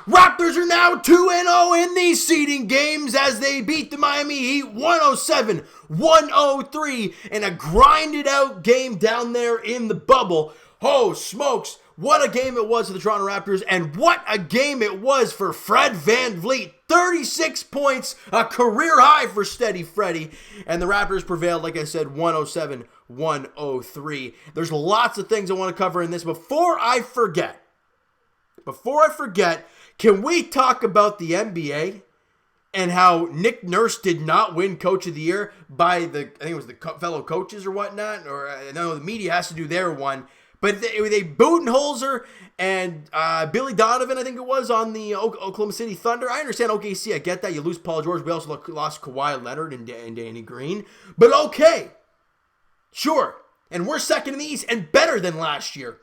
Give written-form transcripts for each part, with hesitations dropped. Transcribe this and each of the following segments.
Raptors are now 2-0 in these seeding games as they beat the Miami Heat 107-103 in a grinded out game down there in the bubble. Oh, smokes. What a game it was for the Toronto Raptors, and what a game it was for Fred VanVleet. 36 points, a career high for Steady Freddy, and the Raptors prevailed, like I said, 107-103. There's lots of things I want to cover in this. Before I forget, can we talk about the NBA and how Nick Nurse did not win Coach of the Year by I think it was the fellow coaches or whatnot, or I know the media has to do their one. But they Budenholzer and Billy Donovan, I think it was, on the Oklahoma City Thunder. I understand OKC, I get that. You lose Paul George. We also lost Kawhi Leonard and Danny Green. But okay, sure. And we're second in the East and better than last year.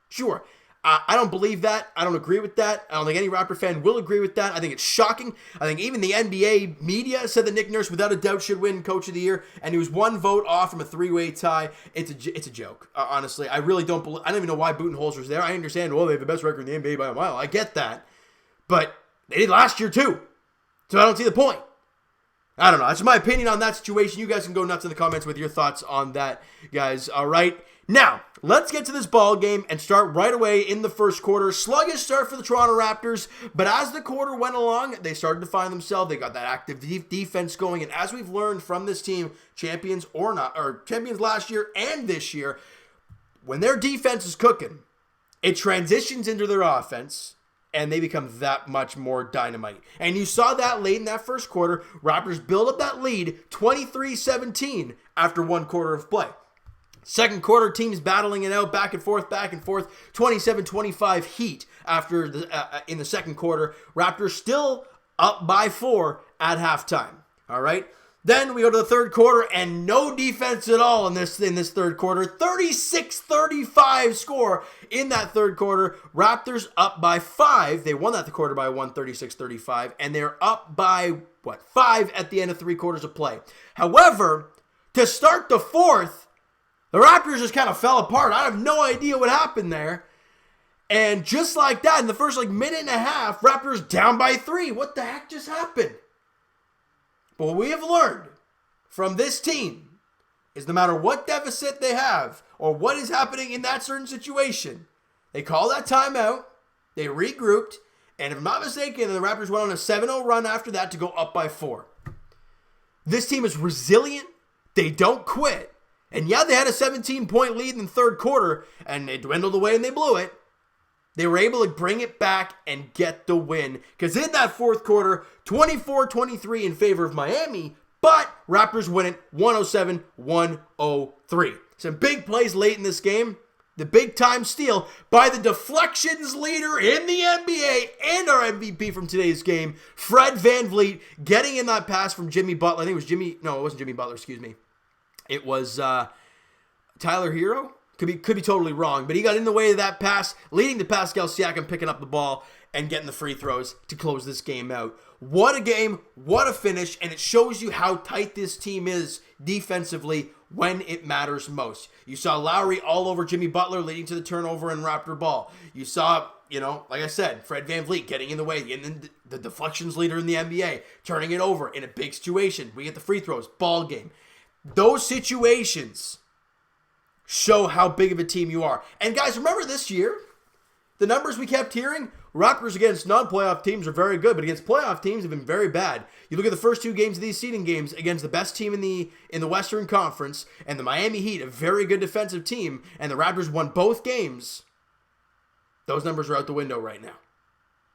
Sure. I don't believe that. I don't agree with that. I don't think any Raptor fan will agree with that. I think it's shocking. I think even the NBA media said that Nick Nurse, without a doubt, should win Coach of the Year, and he was one vote off from a three-way tie. It's a joke, honestly. I really don't believe. I don't even know why Budenholzer's there. I understand, well, they have the best record in the NBA by a mile. I get that. But they did last year, too. So I don't see the point. I don't know. That's my opinion on that situation. You guys can go nuts in the comments with your thoughts on that, guys. All right. Now, let's get to this ball game and start right away in the first quarter. Sluggish start for the Toronto Raptors, but as the quarter went along, they started to find themselves. They got that active defense going, and as we've learned from this team, champions or not, or champions last year and this year, when their defense is cooking, it transitions into their offense, and they become that much more dynamite. And you saw that late in that first quarter. Raptors build up that lead, 23-17 after one quarter of play. Second quarter, teams battling it out, back and forth, 27-25 Heat after in the second quarter. Raptors still up by 4 at halftime. All right. Then we go to the third quarter, and no defense at all in this third quarter. 36-35 score in that third quarter. Raptors up by 5. They won that quarter by 1, 36-35, and they're up by 5 at the end of 3 quarters of play. However, to start the fourth, the Raptors just kind of fell apart. I have no idea what happened there. And just like that, in the first minute and a half, Raptors down by 3. What the heck just happened? But what we have learned from this team is no matter what deficit they have or what is happening in that certain situation, they call that timeout, they regrouped, and if I'm not mistaken, the Raptors went on a 7-0 run after that to go up by 4. This team is resilient. They don't quit. And yeah, they had a 17-point lead in the third quarter, and it dwindled away and they blew it. They were able to bring it back and get the win. Because in that fourth quarter, 24-23 in favor of Miami, but Raptors win it 107-103. Some big plays late in this game. The big-time steal by the deflections leader in the NBA and our MVP from today's game, Fred VanVleet, getting in that pass from Jimmy Butler. I think it was it wasn't Jimmy Butler, excuse me. It was Tyler Hero. Could be totally wrong, but he got in the way of that pass, leading to Pascal Siakam picking up the ball and getting the free throws to close this game out. What a game, what a finish, and it shows you how tight this team is defensively when it matters most. You saw Lowry all over Jimmy Butler, leading to the turnover and Raptor ball. You saw, like I said, Fred VanVleet getting in the way, and the deflections leader in the NBA, turning it over in a big situation. We get the free throws, ball game. Those situations show how big of a team you are. And guys, remember this year, the numbers we kept hearing, Raptors against non-playoff teams are very good, but against playoff teams have been very bad. You look at the first 2 games of these seeding games against the best team in the Western Conference, and the Miami Heat, a very good defensive team, and the Raptors won both games. Those numbers are out the window right now.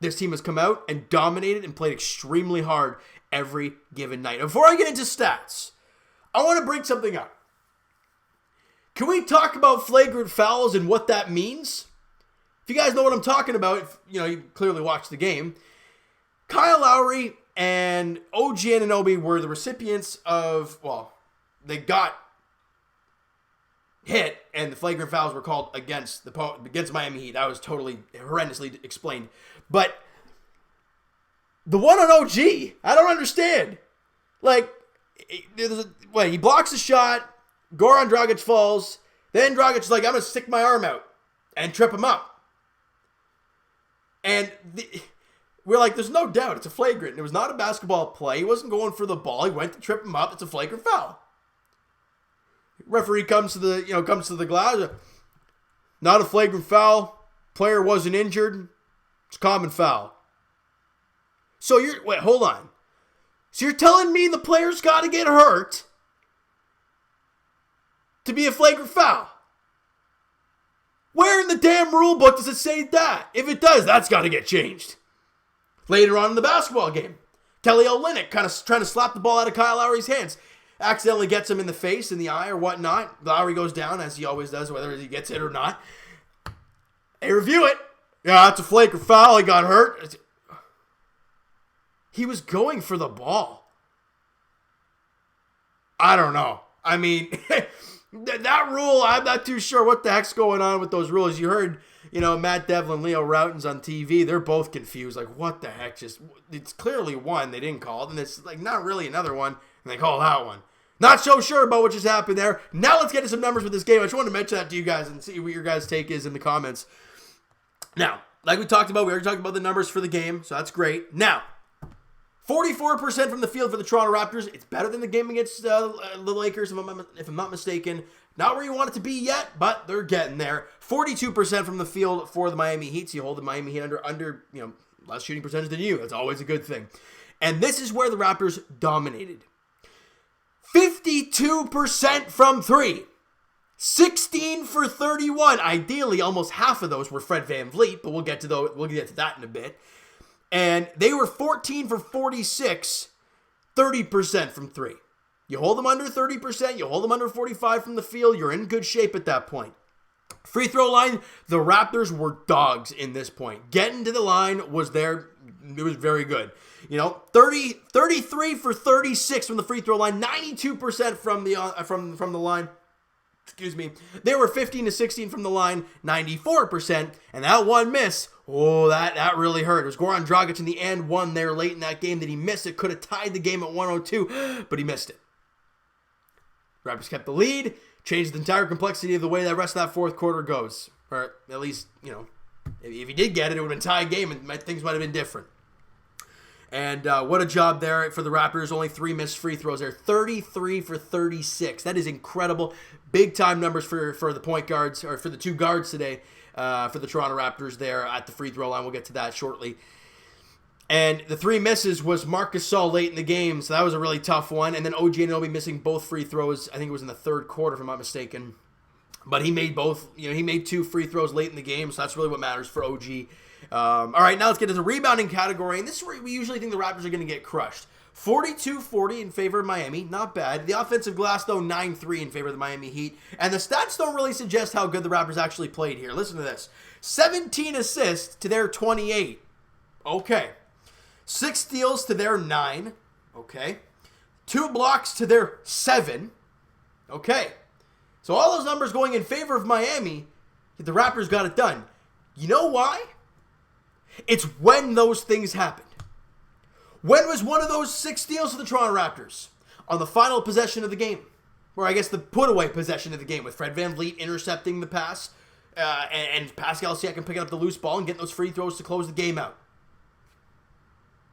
This team has come out and dominated and played extremely hard every given night. Before I get into stats, I want to bring something up. Can we talk about flagrant fouls and what that means? If you guys know what I'm talking about, you clearly watched the game. Kyle Lowry and OG Anunoby were the recipients of, they got hit, and the flagrant fouls were called against Miami Heat. That was totally horrendously explained. But the one on OG, I don't understand. He blocks a shot, Goran Dragic falls, then Dragic's like, I'm going to stick my arm out and trip him up. And we're like, there's no doubt. It's a flagrant. It was not a basketball play. He wasn't going for the ball. He went to trip him up. It's a flagrant foul. Referee comes to the glass. Not a flagrant foul. Player wasn't injured. It's a common foul. So hold on. So you're telling me the player's got to get hurt to be a flagrant foul? Where in the damn rule book does it say that? If it does, that's got to get changed. Later on in the basketball game, Kelly Olynyk kind of trying to slap the ball out of Kyle Lowry's hands. Accidentally gets him in the face, in the eye, or whatnot. Lowry goes down, as he always does, whether he gets it or not. They review it. Yeah, that's a flagrant foul. He got hurt. He was going for the ball. I don't know. I mean, that rule, I'm not too sure what the heck's going on with those rules. You heard, Matt Devlin, Leo Routens on TV. They're both confused. Like, what the heck? It's clearly one they didn't call, and it's like not really another one, and they call that one. Not so sure about what just happened there. Now let's get to some numbers with this game. I just wanted to mention that to you guys and see what your guys' take is in the comments. Now, like we talked about, we already talked about the numbers for the game, so that's great. Now, 44% from the field for the Toronto Raptors. It's better than the game against the Lakers, if I'm not mistaken. Not where you want it to be yet, but they're getting there. 42% from the field for the Miami Heat. So you hold the Miami Heat under less shooting percentage than you. That's always a good thing. And this is where the Raptors dominated. 52% from three. 16 for 31. Ideally, almost half of those were Fred VanVleet, but we'll get to that in a bit. And they were 14 for 46, 30% from three. You hold them under 30%, you hold them under 45 from the field, you're in good shape at that point. Free throw line, the Raptors were dogs in this point. Getting to the line was there, it was very good. 33 for 36 from the free throw line, 92% from the line. Excuse me. They were 15 to 16 from the line, 94%, and that one miss, that really hurt. It was Goran Dragic in the and one there late in that game that he missed. It could have tied the game at 102, but he missed it. Raptors kept the lead, changed the entire complexity of the way that rest of that fourth quarter goes. Or at least, if he did get it, it would have been a tie game and things might have been different. And what a job there for the Raptors. Only 3 missed free throws there. 33 for 36. That is incredible. Big time numbers for the point guards, or for the two guards today, for the Toronto Raptors there at the free throw line. We'll get to that shortly. And the 3 misses was Marc Gasol late in the game, so that was a really tough one. And then OG Anunoby missing both free throws. I think it was in the third quarter, if I'm not mistaken. But he made both. He made 2 free throws late in the game, so that's really what matters for OG. All right, now let's get to the rebounding category, and this is where we usually think the Raptors are going to get crushed. 42-40 in favor of Miami, not bad. The offensive glass, though, 9-3 in favor of the Miami Heat, and the stats don't really suggest how good the Raptors actually played here. Listen to this. 17 assists to their 28. Okay. 6 steals to their 9. Okay. 2 blocks to their 7. Okay. So all those numbers going in favor of Miami, the Raptors got it done. You know why? It's when those things happened. When was one of those 6 steals to the Toronto Raptors? On the final possession of the game. Or I guess the put-away possession of the game, with Fred VanVleet intercepting the pass and Pascal Siakam picking up the loose ball and getting those free throws to close the game out.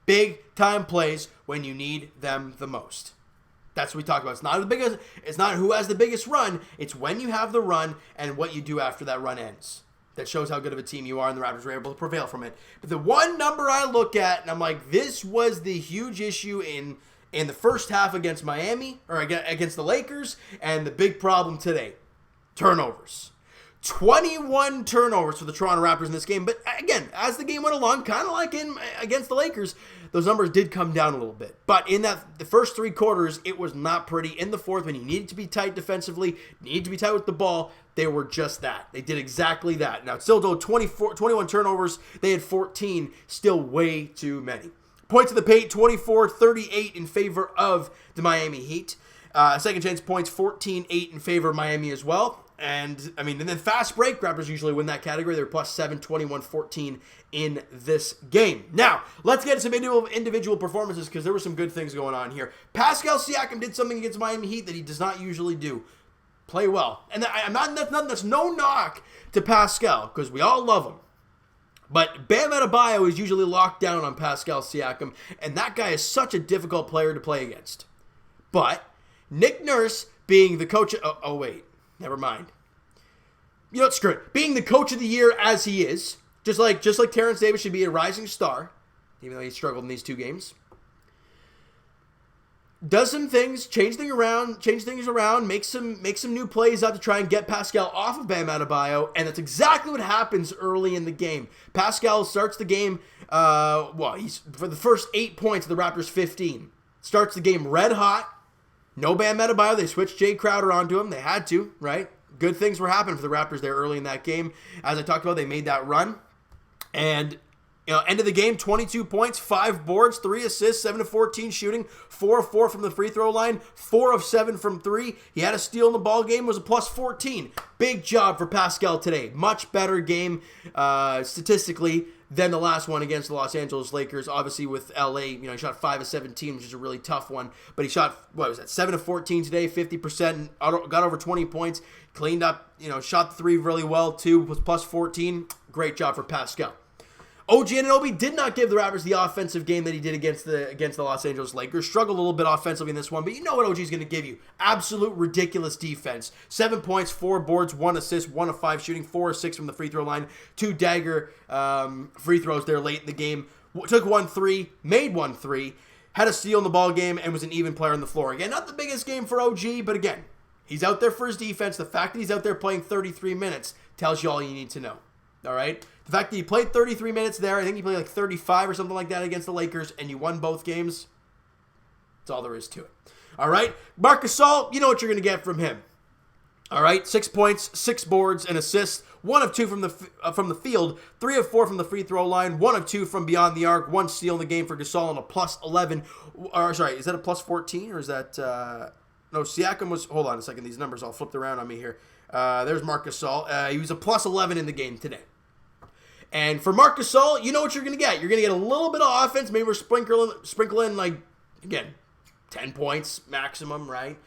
Big time plays when you need them the most. That's what we talk about. It's not who has the biggest run. It's when you have the run and what you do after that run ends. That shows how good of a team you are, and the Raptors were able to prevail from it. But the one number I look at, and I'm like, this was the huge issue in the first half against Miami, or against the Lakers, and the big problem today. Turnovers. 21 turnovers for the Toronto Raptors in this game. But again, as the game went along, kind of like against the Lakers, those numbers did come down a little bit. But in the first 3 quarters, it was not pretty. In the fourth, when you needed to be tight defensively, needed to be tight with the ball, they were just that. They did exactly that. Now, still though, 21 turnovers. They had 14. Still way too many. Points of the paint, 24-38 in favor of the Miami Heat. Second chance points, 14-8 in favor of Miami as well. And then fast break, Raptors usually win that category. They're plus 7, 21-14 in this game. Now, let's get to some individual performances, because there were some good things going on here. Pascal Siakam did something against Miami Heat that he does not usually do. Play well. And that's no knock to Pascal, because we all love him. But Bam Adebayo is usually locked down on Pascal Siakam, and that guy is such a difficult player to play against. But Nick Nurse being the coach... Oh, wait. Never mind. You know what? Screw it. Being the coach of the year as he is, just like Terrence Davis should be a rising star, even though he struggled in these 2 games, does some things, change things around, make some new plays out to try and get Pascal off of Bam Adebayo, and that's exactly what happens early in the game. Pascal starts the game, he's for the first 8 points of the Raptors' 15. Starts the game red hot. No Bam Adebayo. They switched Jay Crowder onto him. They had to, right? Good things were happening for the Raptors there early in that game. As I talked about, they made that run. And end of the game, 22 points, 5 boards, 3 assists, 7 of 14 shooting, 4 of 4 from the free throw line, 4 of 7 from 3. He had a steal in the ball game, was a plus 14. Big job for Pascal today. Much better game statistically than the last one against the Los Angeles Lakers. Obviously with LA, he shot 5 of 17, which is a really tough one. But he shot, 7 of 14 today, 50%, got over 20 points, cleaned up, shot the 3 really well too, was plus 14. Great job for Pascal. OG Anunoby did not give the Raptors the offensive game that he did against the Los Angeles Lakers. Struggled a little bit offensively in this one, but you know what OG is going to give you. Absolute ridiculous defense. 7 points, 4 boards, 1 assist, 1 of 5 shooting, 4 of 6 from the free throw line, 2 dagger free throws there late in the game. Took 1 3, made 1 3, had a steal in the ball game, and was an even player on the floor. Again, not the biggest game for OG, but again, he's out there for his defense. The fact that he's out there playing 33 minutes tells you all you need to know. All right? The fact that he played 33 minutes there, I think he played like 35 or something like that against the Lakers, and you won both games, that's all there is to it. All right? Marc Gasol, you know what you're going to get from him. All right? 6 points, 6 boards, and assists, 1 of 2 from the field, 3 of 4 from the free throw line, 1 of 2 from beyond the arc, 1 steal in the game for Gasol, and a plus 11. Or, sorry, is that a plus 14, or is that... No, Siakam was... Hold on a second. These numbers all flipped around on me here. There's Marc Gasol. He was a plus 11 in the game today. And for Marc Gasol, you know what you're going to get. You're going to get a little bit of offense. Maybe we're sprinkling like, again, 10 points maximum, right?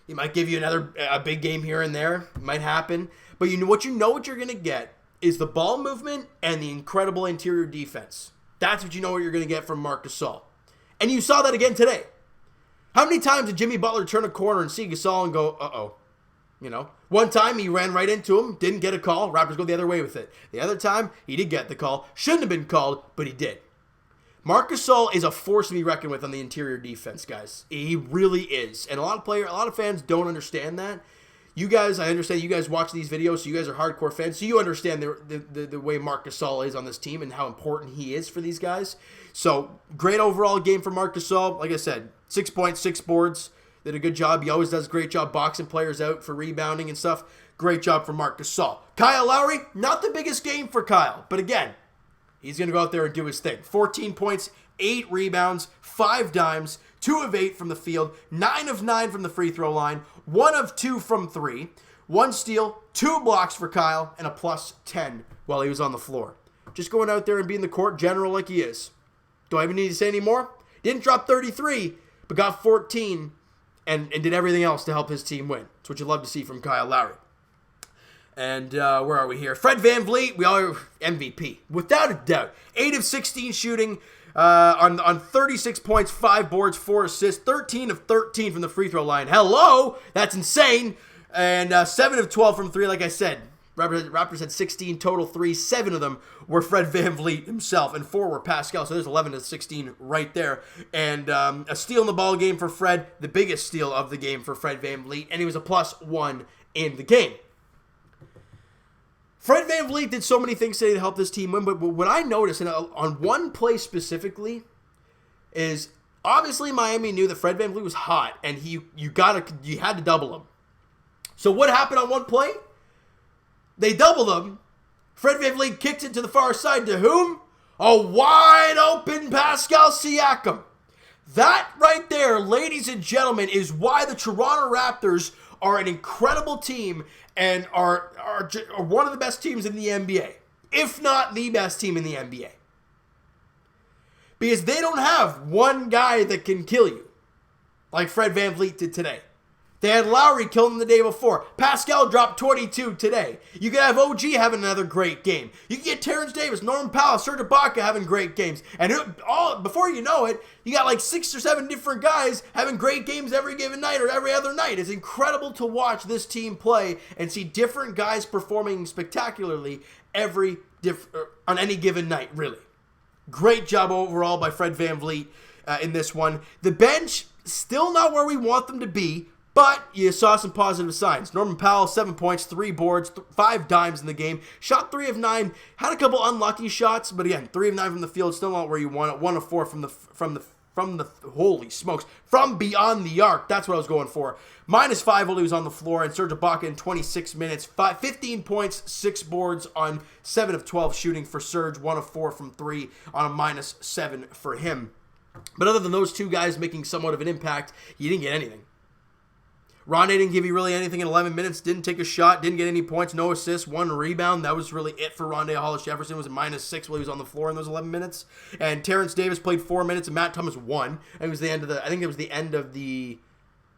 He might give you a big game here and there. It might happen. But what you're going to get is the ball movement and the incredible interior defense. That's what what you're going to get from Marc Gasol. And you saw that again today. How many times did Jimmy Butler turn a corner and see Gasol and go, uh-oh? One time he ran right into him, didn't get a call. Raptors go the other way with it. The other time, he did get the call. Shouldn't have been called, but he did. Marc Gasol is a force to be reckoned with on the interior defense, guys. He really is. And a lot of fans don't understand that. You guys, I understand you guys watch these videos, so you guys are hardcore fans, so you understand the way Marc Gasol is on this team and how important he is for these guys. So, great overall game for Marc Gasol. Like I said, 6 points, 6 boards. Did a good job. He always does a great job boxing players out for rebounding and stuff. Great job for Marc Gasol. Kyle Lowry, not the biggest game for Kyle. But again, he's going to go out there and do his thing. 14 points, 8 rebounds, 5 dimes, 2 of 8 from the field, 9 of 9 from the free throw line, 1 of 2 from 3, 1 steal, 2 blocks for Kyle, and a plus 10 while he was on the floor. Just going out there and being the court general like he is. Do I even need to say any more? Didn't drop 33, but got 14. And did everything else to help his team win. That's what you love to see from Kyle Lowry. And where are we here? Fred VanVleet, we all MVP. Without a doubt. 8 of 16 shooting on 36 points, 5 boards, 4 assists, 13 of 13 from the free throw line. Hello! That's insane. And 7 of 12 from 3, like I said. Raptors had 16 total threes. 7 of them were Fred VanVleet himself, and 4 were Pascal. So there's 11 to 16 right there. And a steal in the ball game for Fred, the biggest steal of the game for Fred VanVleet, and he was a plus 1 in the game. Fred VanVleet did so many things today to help this team win, but what I noticed, and on one play specifically, is obviously Miami knew that Fred VanVleet was hot, and you had to double him. So what happened on one play? They doubled him. Fred VanVleet kicked it to the far side to whom? A wide open Pascal Siakam. That right there, ladies and gentlemen, is why the Toronto Raptors are an incredible team and are one of the best teams in the NBA, if not the best team in the NBA. Because they don't have one guy that can kill you like Fred VanVleet did today. They had Lowry killing them the day before. Pascal dropped 22 today. You could have OG having another great game. You can get Terrence Davis, Norman Powell, Serge Ibaka having great games. And before you know it, you got like 6 or 7 different guys having great games every given night or every other night. It's incredible to watch this team play and see different guys performing spectacularly on any given night, really. Great job overall by Fred VanVleet in this one. The bench, still not where we want them to be, but you saw some positive signs. Norman Powell, 7 points, 3 boards, 5 dimes in the game. Shot 3 of 9. Had a couple unlucky shots, but again, 3 of 9 from the field. Still not where you want it. 1 of 4 from the holy smokes, from beyond the arc. That's what I was going for. -5 while he was on the floor, and Serge Ibaka in 26 minutes. 15 points, 6 boards on 7 of 12 shooting for Serge. 1 of 4 from 3 on a -7 for him. But other than those two guys making somewhat of an impact, you didn't get anything. Rondé didn't give you really anything in 11 minutes. Didn't take a shot. Didn't get any points. No assists. 1 rebound. That was really it for Rondé. Hollis-Jefferson was a -6 while he was on the floor in those 11 minutes. And Terrence Davis played 4 minutes, and Matt Thomas 1. And it was the end of I think it was the end of the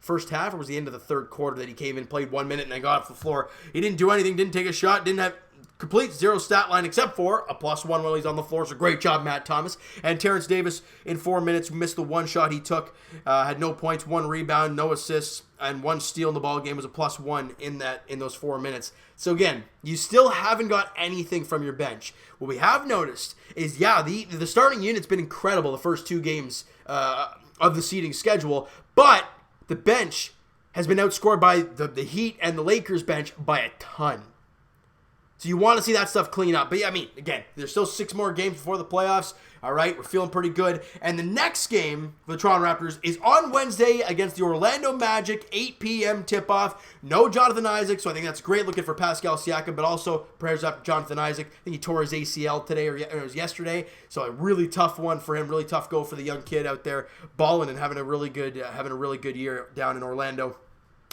first half, or was the end of the third quarter that he came in, played 1 minute, and then got off the floor. He didn't do anything. Didn't take a shot. Didn't have complete 0 stat line except for a +1 while he's on the floor. So great job, Matt Thomas. And Terrence Davis in 4 minutes missed the 1 shot he took. Had no points, 1 rebound, no assists, and 1 steal in the ball game. Was a +1 in those 4 minutes. So again, you still haven't got anything from your bench. What we have noticed is, the starting unit's been incredible the first 2 games of the seeding schedule, but the bench has been outscored by the Heat and the Lakers bench by a ton. So you want to see that stuff clean up. But yeah, I mean, again, there's still 6 more games before the playoffs. All right, we're feeling pretty good. And the next game for the Toronto Raptors is on Wednesday against the Orlando Magic, 8 p.m. tip-off. No Jonathan Isaac, so I think that's great looking for Pascal Siakam, but also prayers up to Jonathan Isaac. I think he tore his ACL today, or it was yesterday, so a really tough one for him, really tough go for the young kid out there, balling and having a really good year down in Orlando.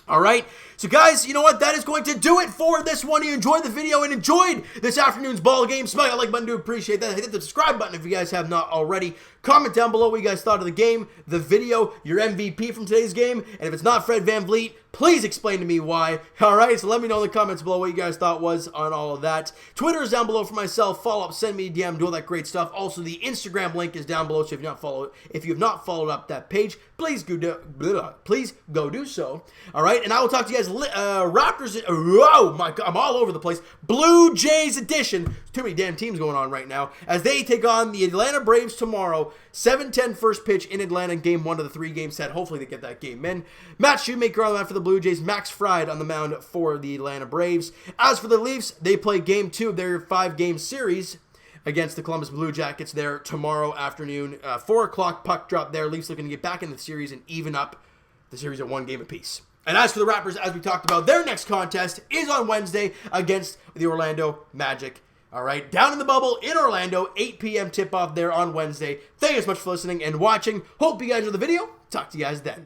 All right, so guys, you know what? That is going to do it for this one. If you enjoyed the video and enjoyed this afternoon's ball game, smack that like button to appreciate that. Hit the subscribe button if you guys have not already. Comment down below what you guys thought of the game, the video, your MVP from today's game, and if it's not Fred VanVleet, please explain to me why. All right, so let me know in the comments below what you guys thought was on all of that. Twitter is down below for myself. Follow up, send me a DM, do all that great stuff. Also, the Instagram link is down below, so if you have not followed up that page, please go do so. All right, and I will talk to you guys. Raptors. Oh my God, I'm all over the place. Blue Jays edition. Too many damn teams going on right now as they take on the Atlanta Braves tomorrow. 7:10 first pitch in Atlanta, game 1 of the 3-game set. Hopefully they get that game in. Matt Shoemaker on the mound for the Blue Jays. Max Fried on the mound for the Atlanta Braves. As for the Leafs, they play game 2 of their 5-game series against the Columbus Blue Jackets there tomorrow afternoon. 4 o'clock puck drop there. Leafs looking to get back in the series and even up the series at 1 game apiece. And as for the Raptors, as we talked about, their next contest is on Wednesday against the Orlando Magic. All right, down in the bubble in Orlando, 8 p.m. tip-off there on Wednesday. Thank you so much for listening and watching. Hope you guys enjoyed the video. Talk to you guys then.